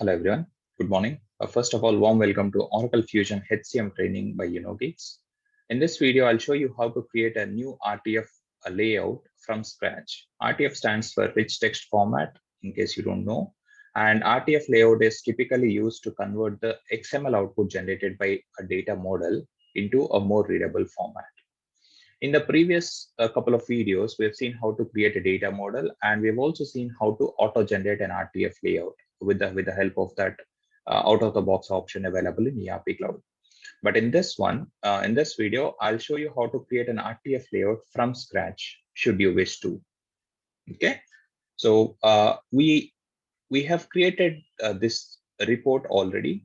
Hello everyone. Good morning. First of all, warm welcome to Oracle Fusion HCM training by UnoGeeks. In this video, I'll show you how to create a new RTF layout from scratch. RTF stands for Rich Text Format, in case you don't know. And RTF layout is typically used to convert the XML output generated by a data model into a more readable format. In the previous couple of videos, we have seen how to create a data model, and we've also seen how to auto-generate an RTF layout with the help of that out-of-the-box option available in ERP Cloud. But in this one, in this video, I'll show you how to create an RTF layout from scratch, should you wish to. Okay, so we have created this report already,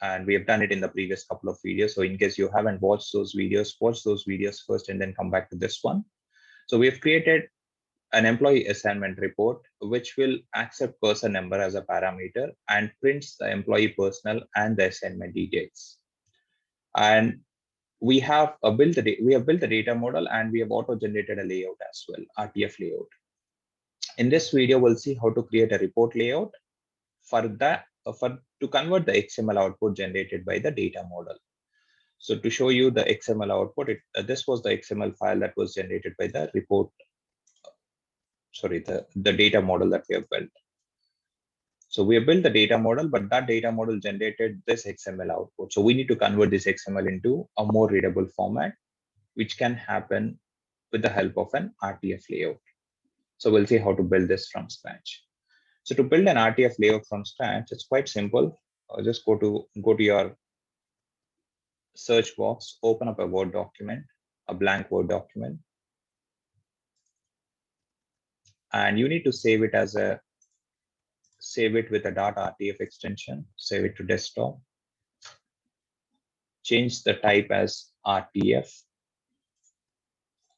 and we have done it in the previous couple of videos. So in case you haven't watched those videos, watch those videos first and then come back to this one. So we have created an employee assignment report, which will accept person number as a parameter and prints the employee personal and the assignment details. And we have built the data model, and we have auto-generated a layout as well, RTF layout. In this video, we'll see how to create a report layout for that to convert the XML output generated by the data model. So to show you the XML output, this was the XML file that was generated by the report, the data model that we have built. So we have built the data model, but that data model generated this XML output. So we need to convert this XML into a more readable format, which can happen with the help of an RTF layout. So we'll see how to build this from scratch. So to build an RTF layout from scratch, it's quite simple. Just go to your search box, open up a Word document, a blank Word document, and you need to save it with a .rtf extension, save it to desktop, change the type as RTF,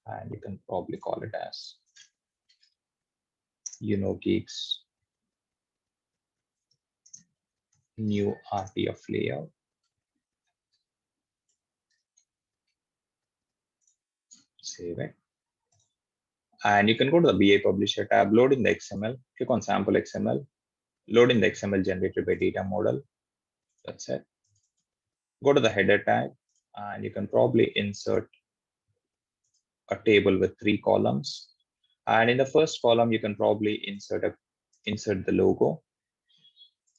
and you can probably call it as UnoGeeks new RTF layout. Save it. And you can go to the BI Publisher tab, load in the XML, click on sample XML, load in the XML generated by data model. That's it. Go to the header tag, and you can probably insert a table with 3 columns. And in the first column, you can probably insert the logo.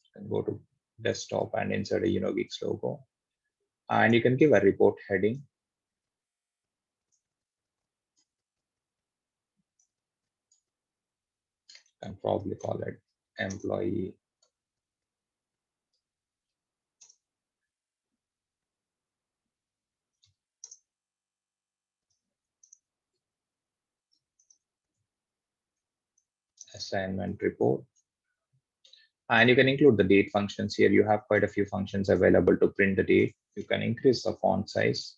You can go to desktop and insert a UnoGeeks logo. And you can give a report heading. You can probably call it employee assignment report. And you can include the date functions here. You have quite a few functions available to print the date. You can increase the font size.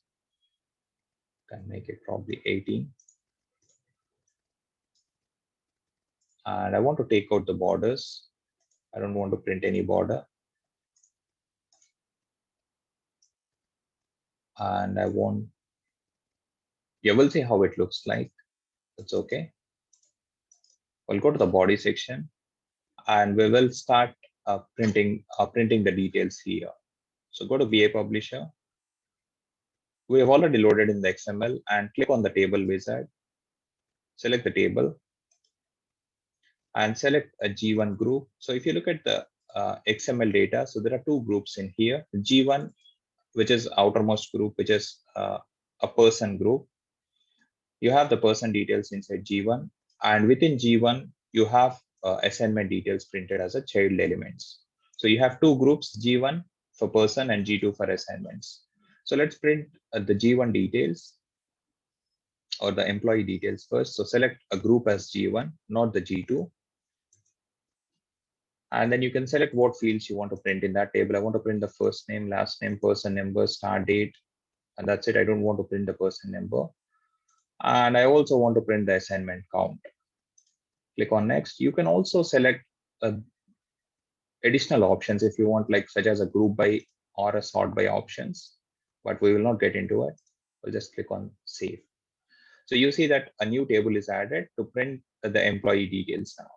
You can make it probably 18. And I want to take out the borders. I don't want to print any border. And we'll see how it looks like. That's okay. We'll go to the body section, and we will start printing the details here. So go to BI Publisher. We have already loaded in the XML, and click on the table wizard. Select the table and select a G1 group. So if you look at the XML data, so there are 2 groups in here. G1, which is outermost group, which is a person group. You have the person details inside G1, and within G1, you have assignment details printed as a child elements. So you have 2 groups, G1 for person and G2 for assignments. So let's print the G1 details or the employee details first. So select a group as G1, not the G2. And then you can select what fields you want to print in that table. I want to print the first name, last name, person number, start date, and that's it. I don't want to print the person number. And I also want to print the assignment count. Click on next. You can also select additional options if you want, like such as a group by or a sort by options, but we will not get into it. We'll just click on save. So you see that a new table is added to print the employee details now.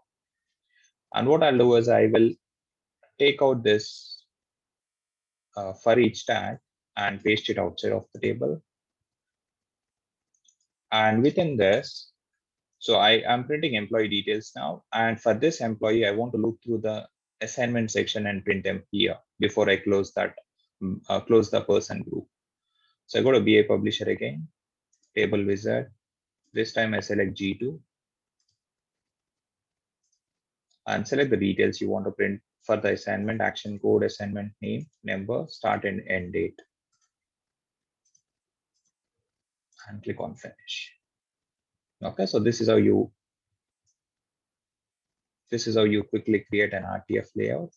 And what I'll do is I will take out this for each tag and paste it outside of the table. And within this, so I am printing employee details now. And for this employee, I want to look through the assignment section and print them here before I close that, close the person group. So I go to BI Publisher again, table wizard. This time I select G2 and select the details you want to print for the assignment: action code, assignment name, number, start and end date. And click on finish. Okay, so this is how you quickly create an RTF layout.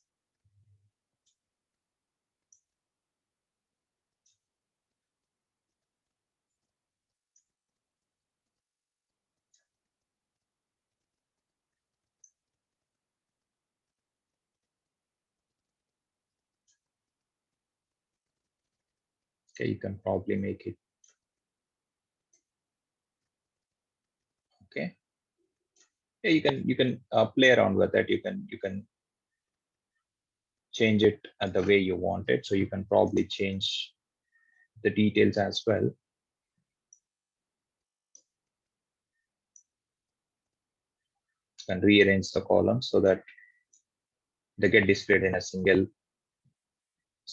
Okay, you can probably make it. Okay. Yeah, you can play around with it. You can change it the way you want it. So you can probably change the details as well. You can rearrange the columns so that they get displayed in a single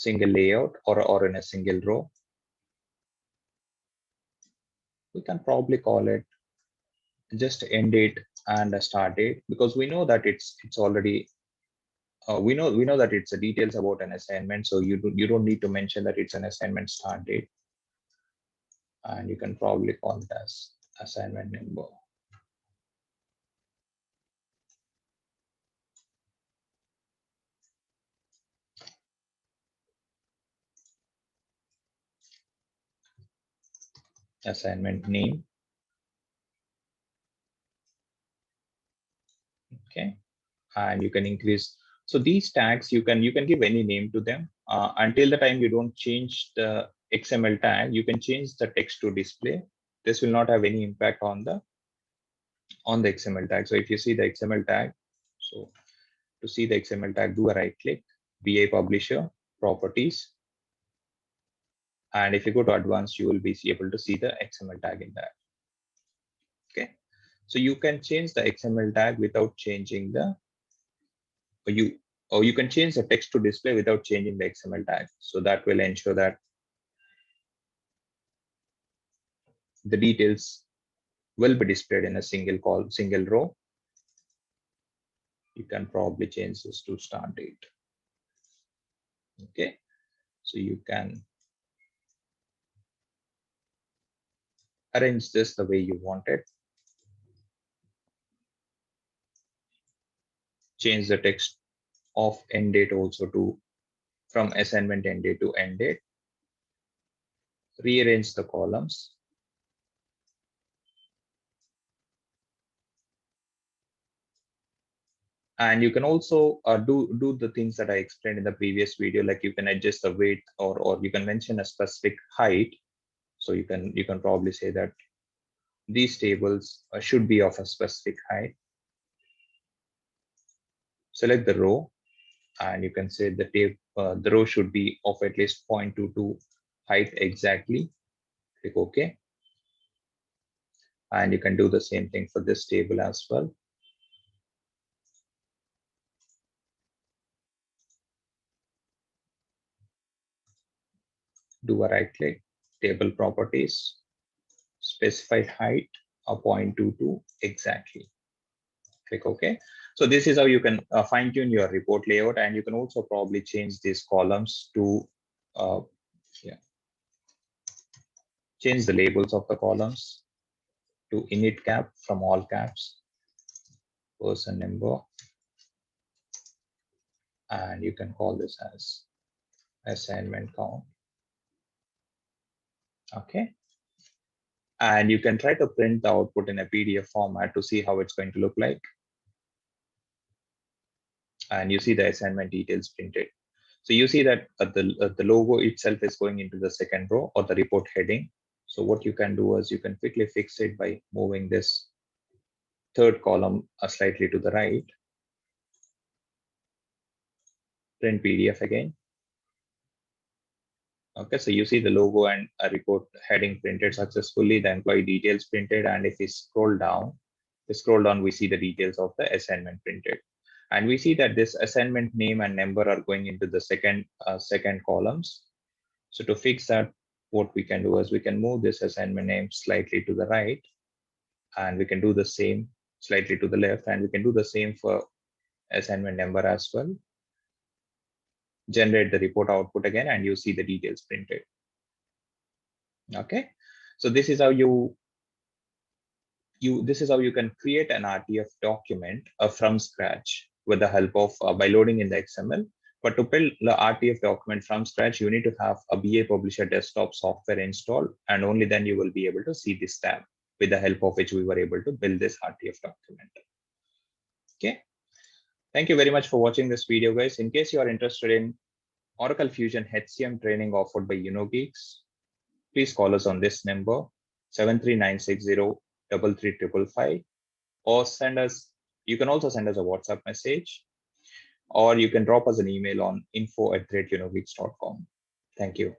layout or in a single row. We can probably call it just end date and a start date, because we know that it's already we know that it's a details about an assignment, so you don't need to mention that it's an assignment start date. And you can probably call it as assignment number. Assignment name. Okay, and you can increase. So these tags, you can give any name to them until the time you don't change the XML tag. You can change the text to display. This will not have any impact on the XML tag. So if you see the XML tag, so to see the XML tag, do a right click, BI Publisher, Properties. And if you go to Advanced, you will be able to see the XML tag in that. Okay, so you can change the XML tag without changing the, or you can change the text to display without changing the XML tag. So that will ensure that the details will be displayed in a single row. You can probably change this to start date. Okay, so you can arrange this the way you want it. Change the text of end date also to from assignment end date to end date. Rearrange the columns. And you can also do the things that I explained in the previous video, like you can adjust the weight, or you can mention a specific height. So you can probably say that these tables should be of a specific height. Select the row, and you can say the row should be of at least 0.22 height exactly. Click OK. And you can do the same thing for this table as well. Do a right click, table properties, specified height of 0.22 exactly. Click OK. So this is how you can fine tune your report layout, and you can also probably change these columns to change the labels of the columns to init cap from all caps, person number, and you can call this as assignment count. Okay. And you can try to print the output in a PDF format to see how it's going to look like. And you see the assignment details printed. So you see that the logo itself is going into the second row, or the report heading. So what you can do is you can quickly fix it by moving this third column slightly to the right. print PDF again. Okay, so you see the logo and a report heading printed successfully, the employee details printed, and if we scroll down, we see the details of the assignment printed. And we see that this assignment name and number are going into the second columns. So to fix that, what we can do is we can move this assignment name slightly to the right, and we can do the same slightly to the left, and we can do the same for assignment number as well. Generate the report output again, and you see the details printed. Okay, so this is how you can create an RTF document from scratch with the help of by loading in the XML. But to build the RTF document from scratch, you need to have a BA Publisher desktop software installed, and only then you will be able to see this tab with the help of which we were able to build this RTF document. Okay, thank you very much for watching this video, guys. In case you are interested in Oracle Fusion HCM training offered by UnoGeeks, please call us on this number 73960-33555, or you can also send us a WhatsApp message, or you can drop us an email on info@unogeeks.com. Thank you.